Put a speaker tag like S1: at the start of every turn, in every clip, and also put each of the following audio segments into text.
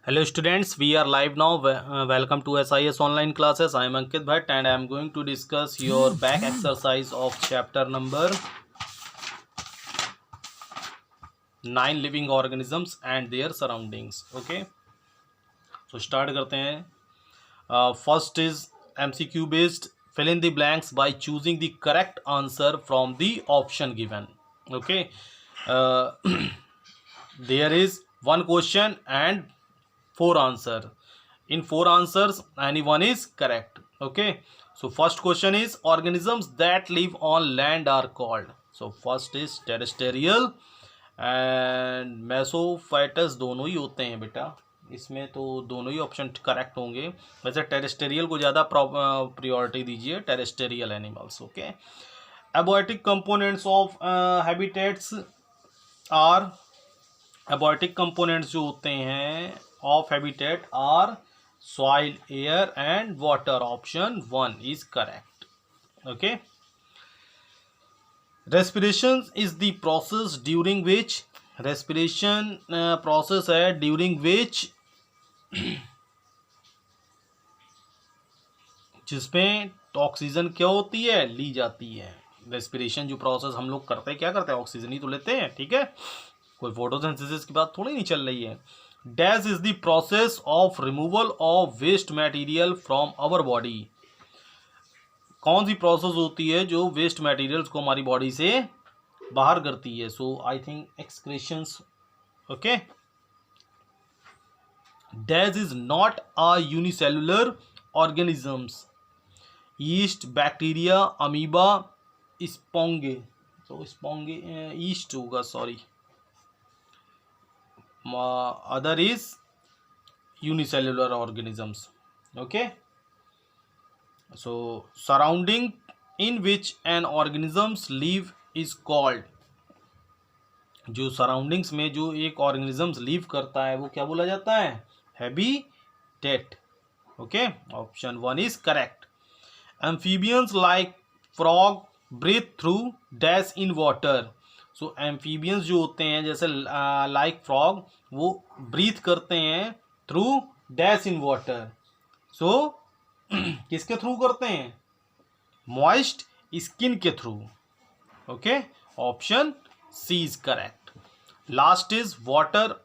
S1: Hello students, we are live now. Welcome to SIS online classes. I am Ankit Bhatt and I am going to discuss your back exercise of chapter number 9 living organisms and their surroundings. Okay, so start करते हैं. First is MCQ based. Fill in the blanks by choosing the correct answer from the option given. Okay, uh, there is one question and 4 answer. In 4 answers any one is correct. Okay, so first question is organisms that live on land are called. So first is terrestrial and mesophytus. दोनों ही होते हैं बेटा, इसमें तो दोनों ही option correct होंगे. वैसे terrestrial को ज़्यादा प्रायोरिटी दीजिए, terrestrial animals. Okay, abiotic components of habitats are. Abiotic components जो होते हैं of habitat are soil, air and water. Option 1 is correct. Okay, respiration is the process during which respiration process है during which जिसमें oxygen क्या होती है, ली जाती है. रेस्पिरेशन जो प्रोसेस हम लोग करते हैं, क्या करते हैं, ऑक्सीजन ही तो लेते हैं. ठीक है, कोई फोटोसिंथेसिस की बात थोड़ी नहीं चल रही है. Dash is the process of removal of waste material from our body. कौन सी प्रोसेस होती है जो वेस्ट मटेरियल्स को हमारी बॉडी से बाहर करती है. So I think excretions. Okay, dash is not a unicellular organisms. Yeast, bacteria, amoeba, sponge. तो स्पोंगे ईस्ट होगा, sorry. Other is unicellular organisms. Okay, so surrounding in which an organisms live is called. जो surroundings में जो एक organisms leave करता है वो क्या बोला जाता है, habitat. Okay, option 1 is correct. Amphibians like frog breathe through dash in water. So amphibians जो होते हैं जैसे लाइक फ्रॉग, वो ब्रीथ करते हैं through dash in water. So किसके थ्रू करते हैं, मॉइस्ट स्किन के through. Okay, option C is correct. Last is water.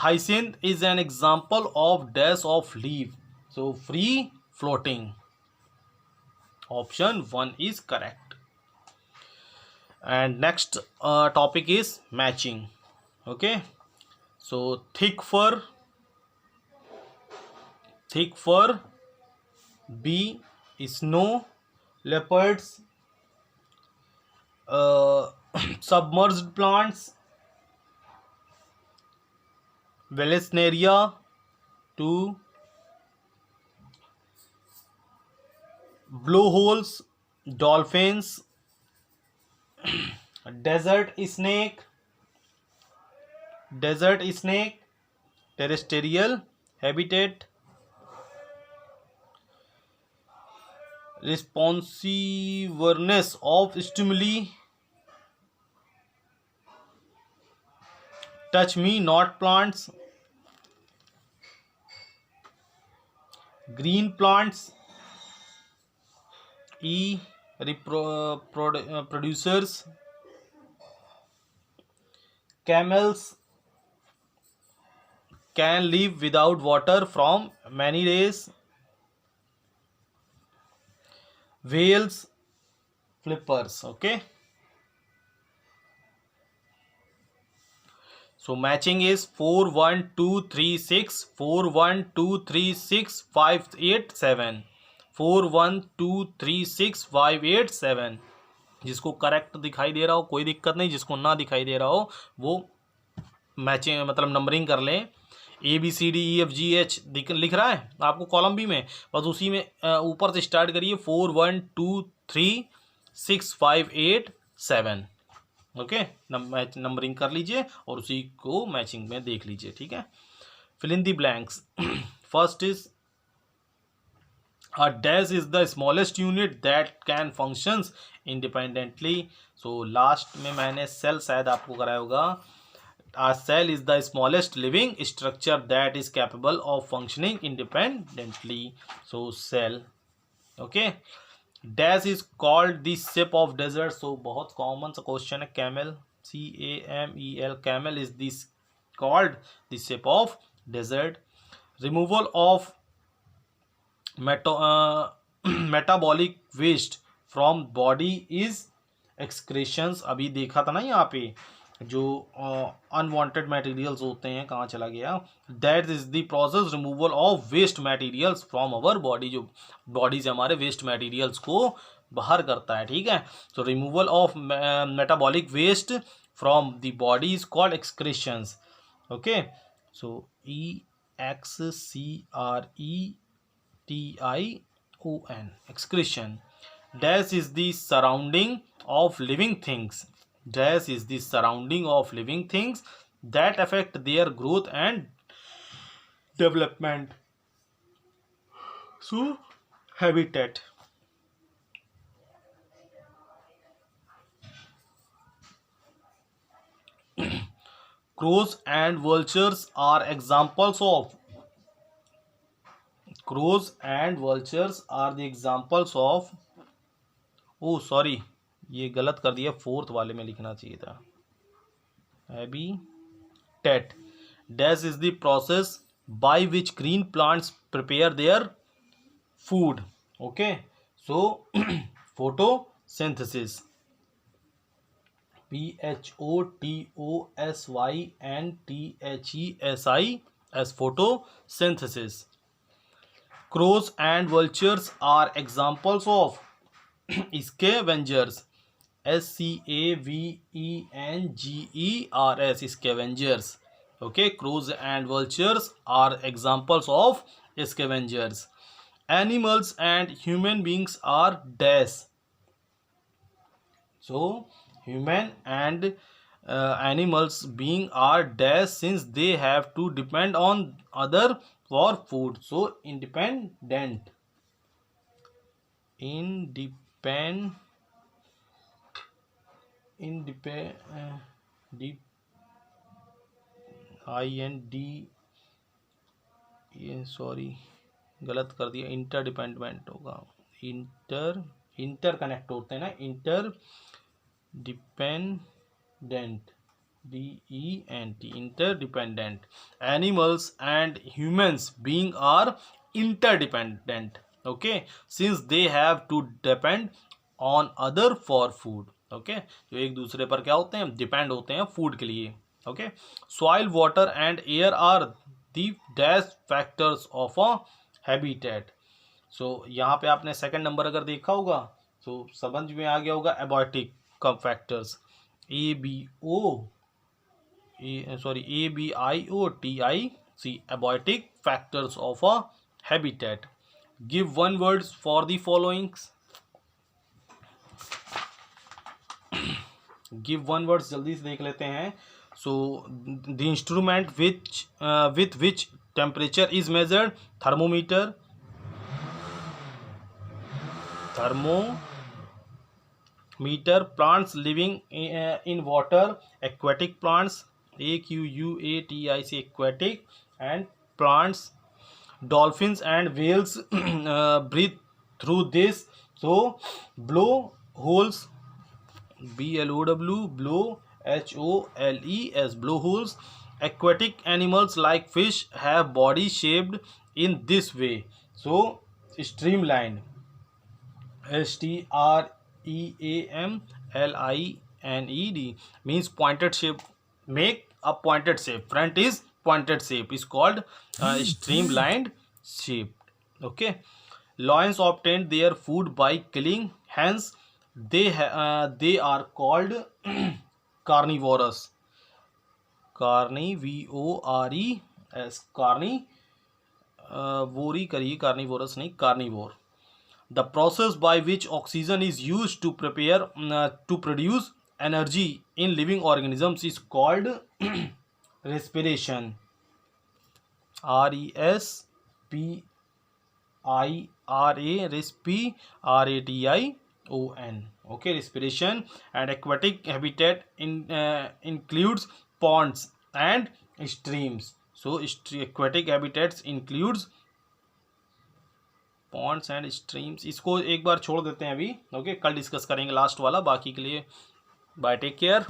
S1: Hyacinth is an example of dash of leave. So free floating. Option 1 is correct. And next topic is matching. Okay, so thick fur, B, snow leopards, submerged plants, Vallisneria, 2, blowholes, dolphins, desert snake, terrestrial habitat. Responsiveness of stimuli, touch me not plants, green plants, E, producers, camels can live without water from many days, whales, flippers. Okay, so matching is 4 1 2 3 6 4 1 2 3 6 5 8 7 4 1 2 3 6 5 8 7. जिसको correct दिखाई दे रहा हो कोई दिक्कत नहीं, जिसको ना दिखाई दे रहा हो वो मैचिंग मतलब नंबरिंग कर लें. ABCDEFGH लिख रहा है आपको कॉलम बी में, बस उसी में ऊपर से स्टार्ट करिए. 4 1 2 3 6 5 8 7. ओके, नंबरिंग कर लीजिए और उसी को मैचिंग में देख लीजिए. ठीक है, fill in the blanks. First is a dash is the smallest unit that can functions independently. So last में मैंने सेल शायद आपको कराया होगा. A cell is the smallest living structure that is capable of functioning independently. So cell. Okay. Dash is called the shape of desert. So बहुत common सा question है. Camel, CAMEL, camel is this called the shape of desert. Removal of metabolic waste from body is excretions. अभी देखा था ना यहाँ पे जो अनवांटेड मटेरियल्स होते हैं, कहाँ चला गया. That is the process removal of waste materials from our body. जो बॉडी से हमारे वेस्ट मटेरियल्स को बाहर करता है. ठीक है. So removal of metabolic waste from the body is called excretions. Okay. So EXCRETION, excretion. Dash is the surrounding of living things. Dash is the surrounding of living things that affect their growth and development. So, habitat. Crows and vultures are examples of. Crows and vultures are the examples of. Oh sorry, ये गलत कर दिया. Fourth वाले में लिखना चाहिए था. Habitat. Dash is the process by which green plants prepare their food. Okay. So photosynthesis. PHOTOSYNTHESIS, photosynthesis. Crows and vultures are examples of scavengers. SCAVENGERS, scavengers. Okay. Crows and vultures are examples of scavengers. Animals and human beings are dash. So human and animals being are dash since they have to depend on other for food. So independent. Sorry गलत कर दिया. Interdependent होगा. Interconnect होते हैं ना. Interdependent. DENT, interdependent. Animals and humans being are interdependent. Okay. Since they have to depend on other for food. Okay. जो एक दूसरे पर क्या होते हैं, डिपेंड होते हैं फूड के लिए. Okay. Soil, water and air are the dash factors of a habitat. So यहाँ पे आपने सेकंड नंबर अगर देखा होगा तो समझ में आ गया होगा. एबॉटिक का factors ABIOTIC, abiotic factors of a habitat. Give one words for the following. Give one words, जल्दी से देख लेते हैं. So the instrument with which temperature is measured. Thermometer. Plants living in water. Aquatic plants. AQUATIC, aquatic. And plants. Dolphins and whales breathe through this. So blow holes. BLOW, blow HOLES, blowholes. Aquatic animals like fish have body shaped in this way. So streamlined. STREAMLINED means pointed shape. Make a pointed shape. Front is pointed shape is called streamlined shape. Okay. Lions obtained their food by killing. Hence they are called carnivorous. VORES, carnivore करिए, carnivorous नहीं, carnivore. The process by which oxygen is used to produce energy in living organisms is called respiration. RESPIRATION. Okay, respiration. And aquatic habitat includes ponds and streams. So aquatic habitats includes Pond's and streams. इसको एक बार छोड़ देते हैं अभी. Okay, कल discuss करेंगे last वाला. बाकी के लिए बाय, टेक केयर.